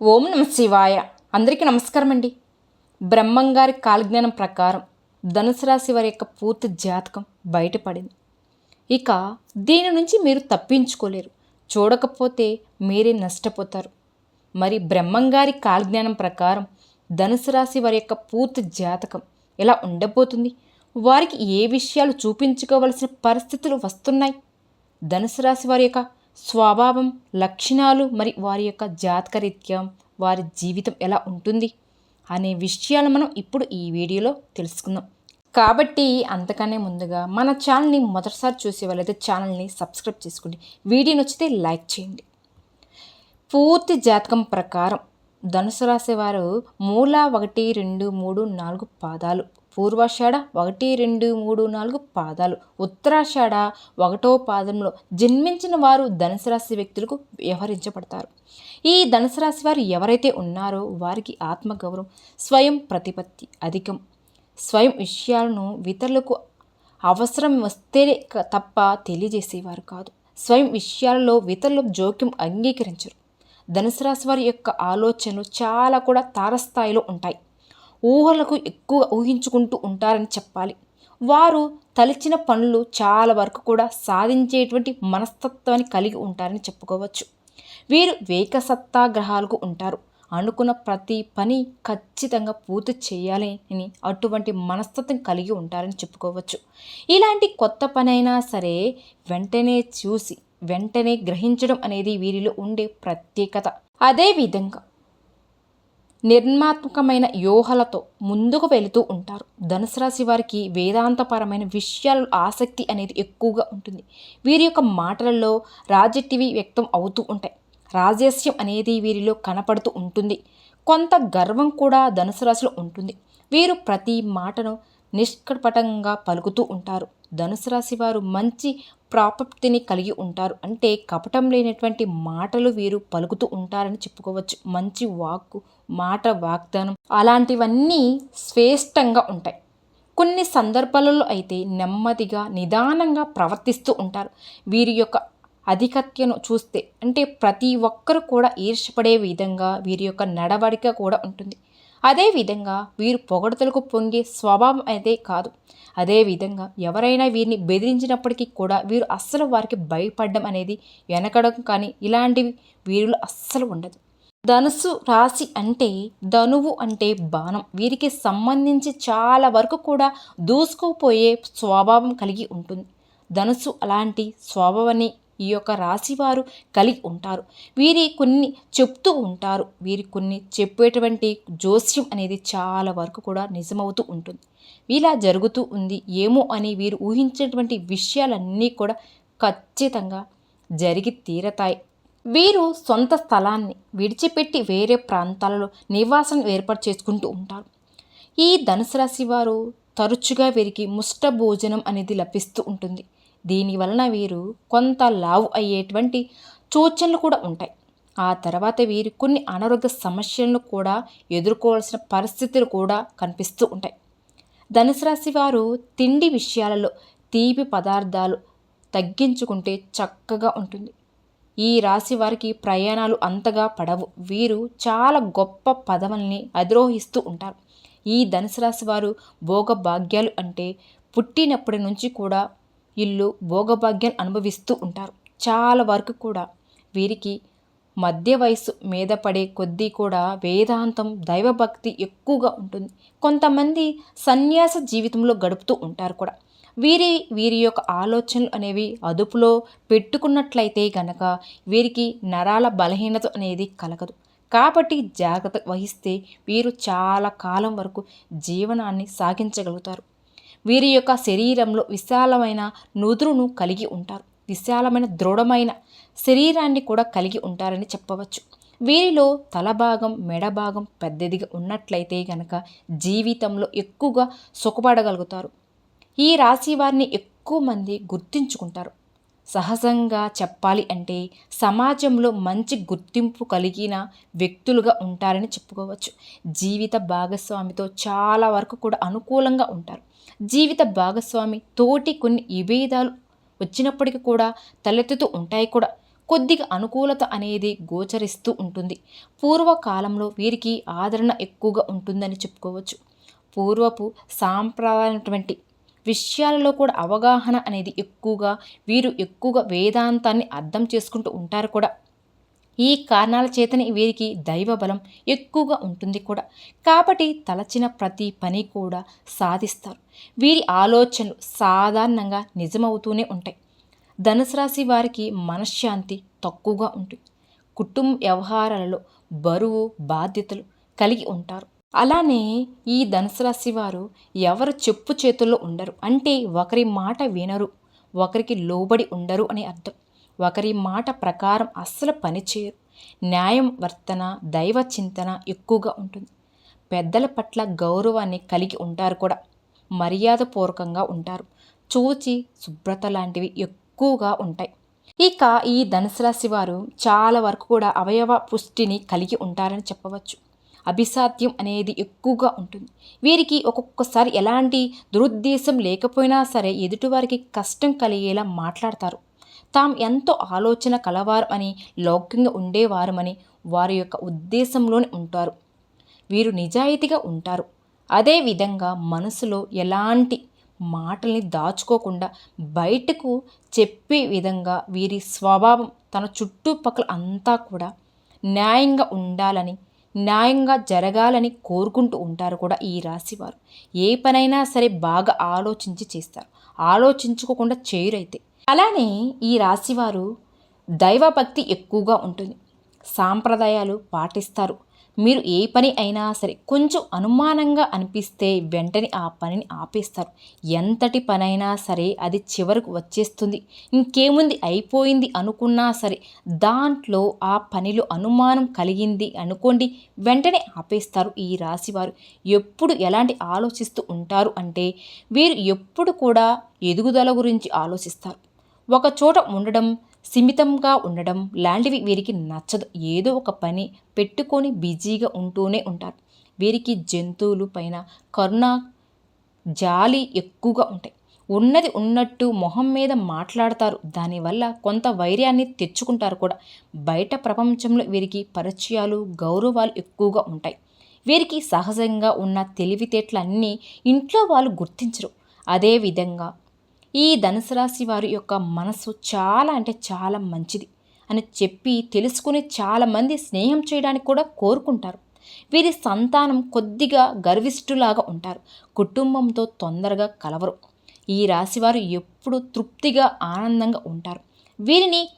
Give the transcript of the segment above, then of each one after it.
ఓం నమ శివాయ. అందరికీ నమస్కారం అండి. బ్రహ్మంగారి కాలజ్ఞానం ప్రకారం ధనుసు రాశి వారి యొక్క పూర్తి జాతకం బయటపడింది. ఇక దీని నుంచి మీరు తప్పించుకోలేరు. చూడకపోతే మీరే నష్టపోతారు. మరి బ్రహ్మంగారి కాలజ్ఞానం ప్రకారం ధనుసు రాశి వారి యొక్క పూర్తి జాతకం ఎలా ఉండబోతుంది? వారికి ఏ విషయాలు చూపించుకోవలసిన పరిస్థితులు వస్తున్నాయి? ధనుసు రాశి వారి యొక్క స్వభావం, లక్షణాలు, మరి వారి యొక్క జాతకరీత్యా వారి జీవితం ఎలా ఉంటుంది అనే విషయాలు మనం ఇప్పుడు ఈ వీడియోలో తెలుసుకుందాం. కాబట్టి అంతకన్నా ముందుగా మన ఛానల్ని మొదటిసారి చూసే వాళ్ళైతే ఛానల్ని సబ్స్క్రైబ్ చేసుకోండి. వీడియో నచ్చితే లైక్ చేయండి. పూర్తి జాతకం ప్రకారం ధనుసు రాశి వారు మూల 1, 2, 3, 4 పాదాలు, పూర్వాషాఢ 1, 2, 3, 4 పాదాలు, ఉత్తరాషాఢ 1వ పాదంలో జన్మించిన వారు ధనుసు రాశి వ్యక్తులకు వ్యవహరించబడతారు. ఈ ధనుసు రాశి వారు ఎవరైతే ఉన్నారో వారికి ఆత్మగౌరవం, స్వయం ప్రతిపత్తి అధికం. స్వయం విషయాలను ఇతరులకు అవసరం వస్తే తప్ప తెలియజేసేవారు కాదు. స్వయం విషయాలలో ఇతరుల జోక్యం అంగీకరించరు. ధనుసు రాశి వారి యొక్క ఆలోచనలు చాలా కూడా తారస్థాయిలో ఉంటాయి. ఊహలకు ఎక్కువ ఊహించుకుంటూ ఉంటారని చెప్పాలి. వారు తలచిన పనులు చాలా వరకు కూడా సాధించేటువంటి మనస్తత్వాన్ని కలిగి ఉంటారని చెప్పుకోవచ్చు. వీరు వేకసత్తాగ్రహాలకు ఉంటారు. అనుకున్న ప్రతి పని ఖచ్చితంగా పూర్తి చేయాలని అటువంటి మనస్తత్వం కలిగి ఉంటారని చెప్పుకోవచ్చు. ఇలాంటి కొత్త పని అయినా సరే వెంటనే చూసి వెంటనే గ్రహించడం అనేది వీరిలో ఉండే ప్రత్యేకత. అదేవిధంగా నిర్మాత్మకమైన వ్యూహాలతో ముందుకు వెళుతూ ఉంటారు. ధనుసు రాశి వారికి వేదాంతపరమైన విషయాలు ఆసక్తి అనేది ఎక్కువగా ఉంటుంది. వీరి యొక్క మాటలలో రాజటివి వ్యక్తం అవుతూ ఉంటాయి. రాజస్యం అనేది వీరిలో కనపడుతూ ఉంటుంది. కొంత గర్వం కూడా ధనుసు రాశిలో ఉంటుంది. వీరు ప్రతి మాటను నిష్కపటంగా పలుకుతూ ఉంటారు. ధనుసు రాశి వారు మంచి ప్రాప్తిని కలిగి ఉంటారు. అంటే కపటం లేనటువంటి మాటలు వీరు పలుకుతూ ఉంటారని చెప్పుకోవచ్చు. మంచి వాగ్దానం అలాంటివన్నీ శ్రేష్టంగా ఉంటాయి. కొన్ని సందర్భాలలో అయితే నెమ్మదిగా నిదానంగా ప్రవర్తిస్తూ ఉంటారు. వీరి యొక్క అధికత్యను చూస్తే అంటే ప్రతి ఒక్కరు కూడా ఈర్ష్యపడే విధంగా వీరి యొక్క నడవడిక కూడా ఉంటుంది. అదేవిధంగా వీరు పొగడతలకు పొంగే స్వభావం అయితే కాదు. అదేవిధంగా ఎవరైనా వీరిని బెదిరించినప్పటికీ కూడా వీరు అస్సలు వారికి భయపడడం అనేది వెనకడం కానీ ఇలాంటివి వీరిలో అస్సలు ఉండదు. ధనుసు రాశి అంటే ధనువు అంటే బాణం. వీరికి సంబంధించి చాలా వరకు కూడా దూసుకుపోయే స్వభావం కలిగి ఉంటుంది. ధనుసు అలాంటి స్వభావాన్ని ఈ యొక్క రాశి వారు కలిగి ఉంటారు. వీరి కొన్ని చెప్తూ ఉంటారు. వీరి కొన్ని చెప్పేటువంటి జోస్యం అనేది చాలా వరకు కూడా నిజమవుతూ ఉంటుంది. ఇలా జరుగుతూ ఉంది ఏమో అని వీరు ఊహించేటువంటి విషయాలన్నీ కూడా ఖచ్చితంగా జరిగి తీరతాయి. వీరు సొంత స్థలాన్ని విడిచిపెట్టి వేరే ప్రాంతాలలో నివాసం ఏర్పాటు చేసుకుంటూ ఉంటారు. ఈ ధనుసు రాశి వారు తరచుగా వీరికి ముష్ట భోజనం అనేది లభిస్తూ ఉంటుంది. దీని వలన వీరు కొంత లావు అయ్యేటువంటి సూచనలు కూడా ఉంటాయి. ఆ తర్వాత వీరు కొన్ని అనారోగ్య సమస్యలను కూడా ఎదుర్కోవాల్సిన పరిస్థితులు కూడా కనిపిస్తూ ఉంటాయి. ధనుసు రాశి వారు తిండి విషయాలలో తీపి పదార్థాలు తగ్గించుకుంటే చక్కగా ఉంటుంది. ఈ రాశి వారికి ప్రయాణాలు అంతగా పడవు. వీరు చాలా గొప్ప పదవుల్ని అధిరోహిస్తూ ఉంటారు. ఈ ధనుసు రాశి వారు భోగభాగ్యాలు అంటే పుట్టినప్పటి నుంచి కూడా ఇల్లు భోగభాగ్యాలు అనుభవిస్తూ ఉంటారు. చాలా వరకు కూడా వీరికి మధ్య వయసు మీద పడే కొద్దీ కూడా వేదాంతం, దైవభక్తి ఎక్కువగా ఉంటుంది. కొంతమంది సన్యాస జీవితంలో గడుపుతూ ఉంటారు కూడా. వీరి యొక్క ఆలోచనలు అనేవి అదుపులో పెట్టుకున్నట్లయితే గనక వీరికి నరాల బలహీనత అనేది కలగదు. కాబట్టి జాగ్రత్త వహిస్తే వీరు చాలా కాలం వరకు జీవనాన్ని సాగించగలుగుతారు. వీరి యొక్క శరీరంలో విశాలమైన నుదురును కలిగి ఉంటారు. విశాలమైన దృఢమైన శరీరాన్ని కూడా కలిగి ఉంటారని చెప్పవచ్చు. వీరిలో తల భాగం, మెడ భాగం పెద్దదిగా ఉన్నట్లయితే గనక జీవితంలో ఎక్కువగా సుఖపడగలుగుతారు. ఈ రాశి వారిని ఎక్కువ మంది గుర్తించుకుంటారు. సహజంగా చెప్పాలి అంటే సమాజంలో మంచి గుర్తింపు కలిగిన వ్యక్తులుగా ఉంటారని చెప్పుకోవచ్చు. జీవిత భాగస్వామితో చాలా వరకు కూడా అనుకూలంగా ఉంటారు. జీవిత భాగస్వామి తోటి కొన్ని విభేదాలు వచ్చినప్పటికీ కూడా తలెత్తుతూ ఉంటాయి కూడా. కొద్దిగా అనుకూలత అనేది గోచరిస్తూ ఉంటుంది. పూర్వకాలంలో వీరికి ఆదరణ ఎక్కువగా ఉంటుందని చెప్పుకోవచ్చు. పూర్వపు సాంప్రదాయమైనటువంటి విషయాలలో కూడా అవగాహన అనేది ఎక్కువగా, వీరు ఎక్కువగా వేదాంతాన్ని అర్థం చేసుకుంటూ ఉంటారు కూడా. ఈ కారణాల చేతనే వీరికి దైవ బలం ఎక్కువగా ఉంటుంది కూడా. కాబట్టి తలచిన ప్రతి పని కూడా సాధిస్తారు. వీరి ఆలోచనలు సాధారణంగా నిజమవుతూనే ఉంటాయి. ధనుసు రాశి వారికి మనశ్శాంతి తక్కువగా ఉంటుంది. కుటుంబ వ్యవహారాలలో బరువు బాధ్యతలు కలిగి ఉంటారు. అలానే ఈ ధనుసు రాశి వారు ఎవరు చెప్పు చేతుల్లో ఉండరు. అంటే ఒకరి మాట వినరు, ఒకరికి లోబడి ఉండరు అని అర్థం. ఒకరి మాట ప్రకారం అస్సలు పనిచేయరు. న్యాయం వర్తన, దైవ చింతన ఎక్కువగా ఉంటుంది. పెద్దల పట్ల గౌరవాన్ని కలిగి ఉంటారు కూడా. మర్యాదపూర్వకంగా ఉంటారు. చూచి శుభ్రత లాంటివి ఎక్కువగా ఉంటాయి. ఇక ఈ ధనుసు రాశి వారు చాలా వరకు కూడా అవయవ పుష్టిని కలిగి ఉంటారని చెప్పవచ్చు. అభిసాధ్యం అనేది ఎక్కువగా ఉంటుంది. వీరికి ఒక్కొక్కసారి ఎలాంటి దురుద్దేశం లేకపోయినా సరే ఎదుటివారికి కష్టం కలిగేలా మాట్లాడతారు. తాము ఎంతో ఆలోచన కలవారు అని, లౌక్యంగా ఉండేవారమని వారి యొక్క ఉద్దేశంలోనే ఉంటారు. వీరు నిజాయితీగా ఉంటారు. అదేవిధంగా మనసులో ఎలాంటి మాటల్ని దాచుకోకుండా బయటకు చెప్పే విధంగా వీరి స్వభావం. తన చుట్టుపక్కల అంతా కూడా న్యాయంగా ఉండాలని, న్యాయంగా జరగాలని కోరుకుంటూ ఉంటారు కూడా ఈ రాశివారు. ఏ పనైనా సరే బాగా ఆలోచించి చేస్తారు. ఆలోచించుకోకుండా చేయరైతే. అలానే ఈ రాశివారు దైవభక్తి ఎక్కువగా ఉంటుంది. సాంప్రదాయాలు పాటిస్తారు. మీరు ఏ పని అయినా సరే కొంచెం అనుమానంగా అనిపిస్తే వెంటనే ఆ పనిని ఆపేస్తారు. ఎంతటి పనైనా సరే అది చివరకు వచ్చేస్తుంది. ఇంకేముంది అయిపోయింది అనుకున్నా సరే దాంట్లో ఆ పనిలో అనుమానం కలిగింది అనుకోండి, వెంటనే ఆపేస్తారు. ఈ రాశివారు ఎప్పుడు ఎలాంటి ఆలోచిస్తూ ఉంటారు అంటే వీరు ఎప్పుడు కూడా ఎదుగుదల గురించి ఆలోచిస్తారు. ఒక చోట ఉండడం, సిమితంగా ఉండడం లాంటివి వీరికి నచ్చదు. ఏదో ఒక పని పెట్టుకొని బిజీగా ఉంటూనే ఉంటారు. వీరికి జంతువులు పైన కరుణ, జాలి ఎక్కువగా ఉంటాయి. ఉన్నది ఉన్నట్టు మొహం మీద మాట్లాడతారు. దానివల్ల కొంత వైర్యాన్ని తెచ్చుకుంటారు కూడా. బయట ప్రపంచంలో వీరికి పరిచయాలు, గౌరవాలు ఎక్కువగా ఉంటాయి. వీరికి సహజంగా ఉన్న తెలివితేటలన్నీ ఇంట్లో వాళ్ళు గుర్తించరు. అదేవిధంగా ఈ ధనుసు రాశి వారి యొక్క మనసు చాలా అంటే చాలా మంచిది అని చెప్పి తెలుసుకుని చాలామంది స్నేహం చేయడానికి కూడా కోరుకుంటారు. వీరి సంతానం కొద్దిగా గర్విష్ఠులాగా ఉంటారు. కుటుంబంతో తొందరగా కలవరు. ఈ రాశివారు ఎప్పుడు తృప్తిగా ఆనందంగా ఉంటారు. వీరిని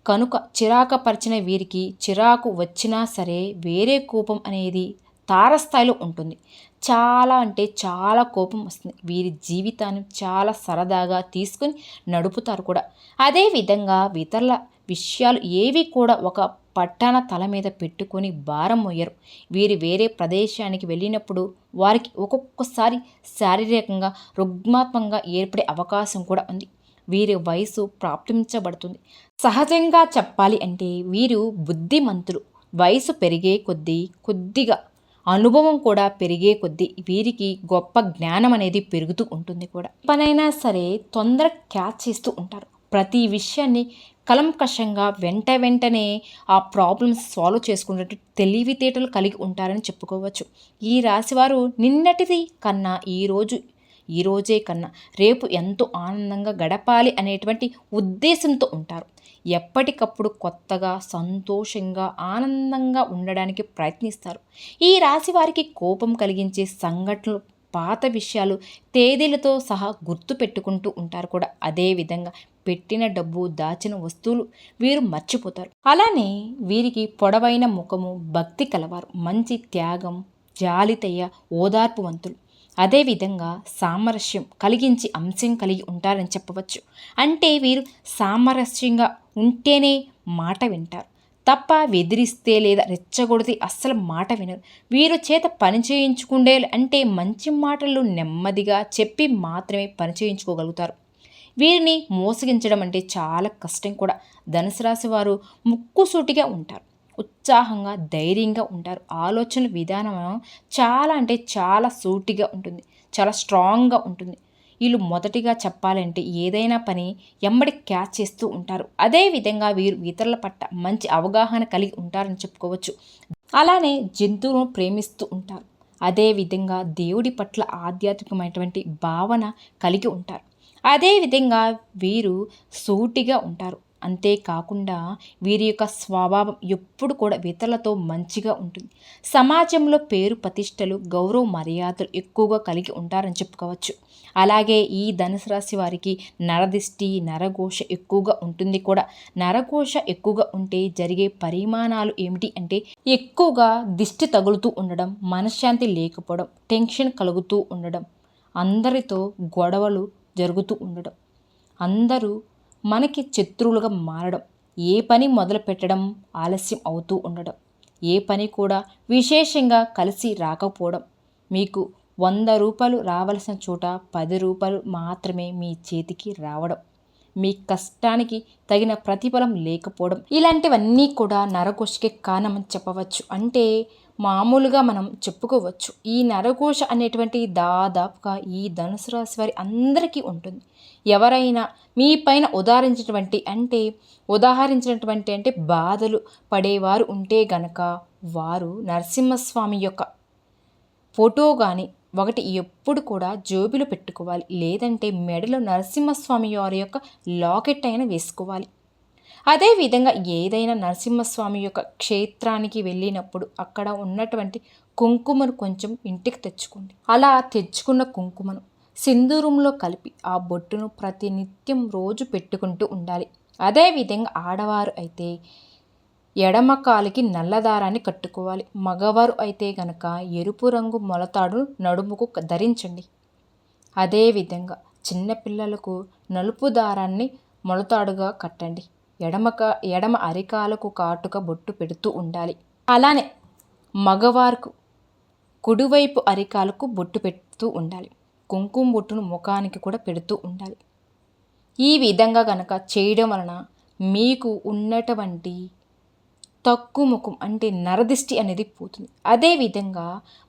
కనుక చిరాకపరిచిన వీరికి చిరాకు వచ్చినా సరే వేరే కోపం అనేది తారస్థాయిలో ఉంటుంది. చాలా అంటే చాలా కోపం వస్తుంది. వీరి జీవితాన్ని చాలా సరదాగా తీసుకుని నడుపుతారు కూడా. అదేవిధంగా ఇతరుల విషయాలు ఏవి కూడా ఒక పట్టాన తల మీద పెట్టుకొని భారం మోయరు. వీరు వేరే ప్రదేశానికి వెళ్ళినప్పుడు వారికి ఒక్కొక్కసారి శారీరకంగా రుగ్మాత్మకంగా ఏర్పడే అవకాశం కూడా ఉంది. వీరి వయసు ప్రాప్తించబడుతుంది. సహజంగా చెప్పాలి అంటే వీరు బుద్ధిమంతులు. వయసు పెరిగే కొద్దిగా అనుభవం కూడా పెరిగే కొద్దీ వీరికి గొప్ప జ్ఞానం అనేది పెరుగుతూ ఉంటుంది కూడా. పనైనా సరే తొందర క్యాచ్ చేస్తూ ఉంటారు. ప్రతి విషయాన్ని కలంకషంగా వెంటనే ఆ ప్రాబ్లమ్స్ సాల్వ్ చేసుకునేటట్టు తెలివితేటలు కలిగి ఉంటారని చెప్పుకోవచ్చు. ఈ రాశివారు నిన్నటిది కన్నా ఈరోజే కన్నా రేపు ఎంతో ఆనందంగా గడపాలి అనేటువంటి ఉద్దేశంతో ఉంటారు. ఎప్పటికప్పుడు కొత్తగా, సంతోషంగా, ఆనందంగా ఉండడానికి ప్రయత్నిస్తారు. ఈ రాశి వారికి కోపం కలిగించే సంఘటనలు, పాత విషయాలు, తేదీలతో సహా గుర్తు పెట్టుకుంటూ ఉంటారు కూడా. అదేవిధంగా పెట్టిన డబ్బు, దాచిన వస్తువులు వీరు మర్చిపోతారు. అలానే వీరికి పొడవైన ముఖము, భక్తి కలవారు, మంచి త్యాగం, జాలితయ్య, ఓదార్పువంతులు. అదేవిధంగా సామరస్యం కలిగించి అంశం కలిగి ఉంటారని చెప్పవచ్చు. అంటే వీరు సామరస్యంగా ఉంటేనే మాట వింటారు తప్ప బెదిరిస్తే లేదా రెచ్చగొడితే అస్సలు మాట వినరు. వీరు చేత పని చేయించుకుండే అంటే మంచి మాటలు నెమ్మదిగా చెప్పి మాత్రమే పని చేయించుకోగలుగుతారు. వీరిని మోసగించడం అంటే చాలా కష్టం కూడా. ధనుసు రాశి వారు ముక్కుసూటిగా ఉంటారు. ఉత్సాహంగా, ధైర్యంగా ఉంటారు. ఆలోచన విధానం చాలా అంటే చాలా సూటిగా ఉంటుంది. చాలా స్ట్రాంగ్గా ఉంటుంది. వీళ్ళు మొదటిగా చెప్పాలంటే ఏదైనా పని ఎమ్మడి క్యాచ్ చేస్తూ ఉంటారు. అదేవిధంగా వీరు ఇతరుల పట్ల మంచి అవగాహన కలిగి ఉంటారని చెప్పుకోవచ్చు. అలానే జంతువులను ప్రేమిస్తూ ఉంటారు. అదేవిధంగా దేవుడి పట్ల ఆధ్యాత్మికమైనటువంటి భావన కలిగి ఉంటారు. అదేవిధంగా వీరు సూటిగా ఉంటారు. అంతేకాకుండా వీరి యొక్క స్వభావం ఎప్పుడు కూడా ఇతరులతో మంచిగా ఉంటుంది. సమాజంలో పేరు ప్రతిష్టలు గౌరవ మర్యాదలు ఎక్కువగా కలిగి ఉంటారని చెప్పుకోవచ్చు. అలాగే ఈ ధనుసు రాశి వారికి నరదిష్టి నరఘోష ఎక్కువగా ఉంటుంది కూడా. నరఘోష ఎక్కువగా ఉంటే జరిగే పరిమాణాలు ఏమిటి అంటే ఎక్కువగా దిష్టి తగులుతూ ఉండడం, మనశ్శాంతి లేకపోవడం, టెన్షన్ కలుగుతూ ఉండడం, అందరితో గొడవలు జరుగుతూ ఉండడం, అందరూ మనకి శత్రువులుగా మారడం, ఏ పని మొదలు పెట్టడం ఆలస్యం అవుతూ ఉండడం, ఏ పని కూడా విశేషంగా కలిసి రాకపోవడం, మీకు 100 రూపాయలు రావాల్సిన చోట 10 రూపాయలు మాత్రమే మీ చేతికి రావడం, మీ కష్టానికి తగిన ప్రతిఫలం లేకపోవడం, ఇలాంటివన్నీ కూడా నరఘోషకి కారణమని చెప్పవచ్చు. అంటే మామూలుగా మనం చెప్పుకోవచ్చు. ఈ నరఘోష అనేటువంటి దాదాపుగా ఈ ధనుసు రాశి వారి అందరికీ ఉంటుంది. ఎవరైనా మీ పైన ఉదాహరించినటువంటి అంటే బాధలు పడేవారు ఉంటే గనక వారు నరసింహస్వామి యొక్క ఫోటో కానీ ఒకటి ఎప్పుడు కూడా జోబిలో పెట్టుకోవాలి. లేదంటే మెడలో నరసింహస్వామి వారి యొక్క లాకెట్ అయినా వేసుకోవాలి. అదేవిధంగా ఏదైనా నరసింహస్వామి యొక్క క్షేత్రానికి వెళ్ళినప్పుడు అక్కడ ఉన్నటువంటి కుంకుమను కొంచెం ఇంటికి తెచ్చుకోండి. అలా తెచ్చుకున్న కుంకుమను సింధూరంలో కలిపి ఆ బొట్టును ప్రతినిత్యం రోజు పెట్టుకుంటూ ఉండాలి. అదేవిధంగా ఆడవారు అయితే ఎడమ కాలికి నల్లదారాన్ని కట్టుకోవాలి. మగవారు అయితే గనక ఎరుపు రంగు మొలతాడు నడుముకు ధరించండి. అదేవిధంగా చిన్నపిల్లలకు నలుపు దారాన్ని మొలతాడుగా కట్టండి. ఎడమ అరికాలకు కాటుక బొట్టు పెడుతూ ఉండాలి. అలానే మగవారికి కుడివైపు అరికాలకు బొట్టు పెడుతూ ఉండాలి. కుంకుమ బొట్టును ముఖానికి కూడా పెడుతూ ఉండాలి. ఈ విధంగా కనుక చేయడం వలన మీకు ఉన్నటువంటి తక్కువ ముఖం అంటే నరదిష్టి అనేది పోతుంది. అదేవిధంగా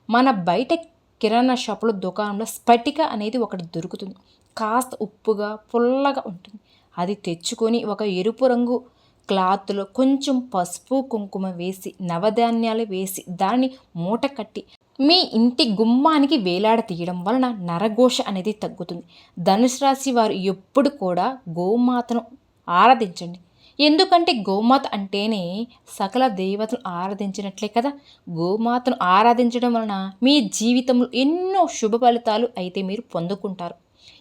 మన బయట కిరాణా షాపులో దుకాణంలో స్ఫటిక అనేది ఒకటి దొరుకుతుంది. కాస్త ఉప్పుగా పుల్లగా ఉంటుంది. అది తెచ్చుకొని ఒక ఎరుపు రంగు క్లాత్లో కొంచెం పసుపు కుంకుమ వేసి నవధాన్యాలు వేసి దాన్ని మూట కట్టి మీ ఇంటి గుమ్మానికి వేలాడ తీయడం వలన నరఘోష అనేది తగ్గుతుంది. ధనుసు రాశి వారు ఎప్పుడు కూడా గోమాతను ఆరాధించండి. ఎందుకంటే గోమాత అంటేనే సకల దేవతలు ఆరాధించినట్లే కదా. గోమాతను ఆరాధించడం వలన మీ జీవితంలో ఎన్నో శుభ ఫలితాలు అయితే మీరు పొందుకుంటారు.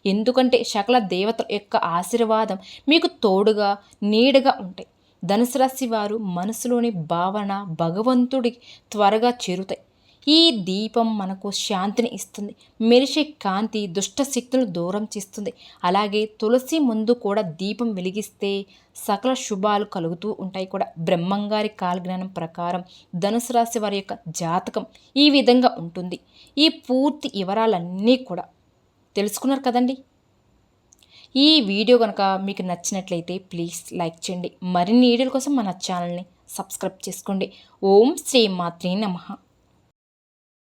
ఎందుకంటే సకల దేవతల యొక్క ఆశీర్వాదం మీకు తోడుగా నీడగా ఉంటాయి. ధనుసు రాశి వారు మనసులోని భావన భగవంతుడికి త్వరగా చేరుతాయి. ఈ దీపం మనకు శాంతిని ఇస్తుంది. మెరిసే కాంతి దుష్ట శక్తులను దూరం చేస్తుంది. అలాగే తులసి ముందు కూడా దీపం వెలిగిస్తే సకల శుభాలు కలుగుతూ ఉంటాయి కూడా. బ్రహ్మంగారి కాలజ్ఞానం ప్రకారం ధనుసు రాశి వారి యొక్క జాతకం ఈ విధంగా ఉంటుంది. ఈ పూర్తి వివరాలన్నీ కూడా తెలుసుకున్నారు కదండి. ఈ వీడియో కనుక మీకు నచ్చినట్లయితే ప్లీజ్ లైక్ చేయండి. మరిన్ని వీడియోల కోసం మన ఛానల్ని సబ్స్క్రైబ్ చేసుకోండి. ఓం శ్రీ మాత్రే నమః.